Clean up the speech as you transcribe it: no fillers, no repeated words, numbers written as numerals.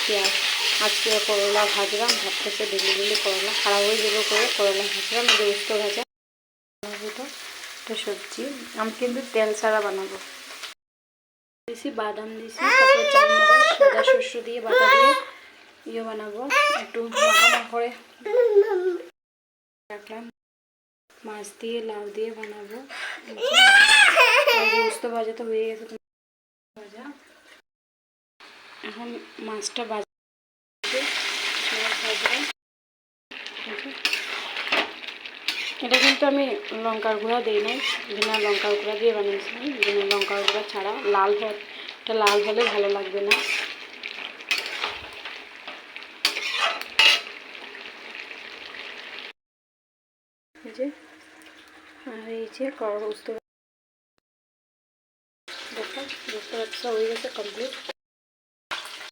পেঁয়াজ। আজকে করলা ভাজলাম, ভাবতেছে ডেলি ডেলি করলা খারাপ হয়ে যাবে করে করলা ভাজলাম। এই যে উস্তো ভাজা এটা সবজি। আমি কিন্তু তেল ছাড়া বানাবো। দিয়েছি বাদাম দিয়েছি, তারপরে চালমগজ সাদা শস্য দিয়ে বাটা দিয়ে ইয়ে বানাবো, একটু মাখা করে রাখলাম। মাছ দিয়ে লাউ দিয়ে বানাবো। উস্তো ভাজা তো হয়ে গেছে ভাজা। এখন মাছটা ভাজবো। এটা কিন্তু আমি লঙ্কার গুঁড়া দিই নাই, বিনা লঙ্কার গুঁড়া দিয়ে বানিয়েছিলাম। বিনা লঙ্কার গুঁড়া ছাড়া লাল এটা লাল হলে ভালো লাগবে না। এই যে আর এই যে বুঝতে পারছো হয়ে গেছে কমপ্লিট।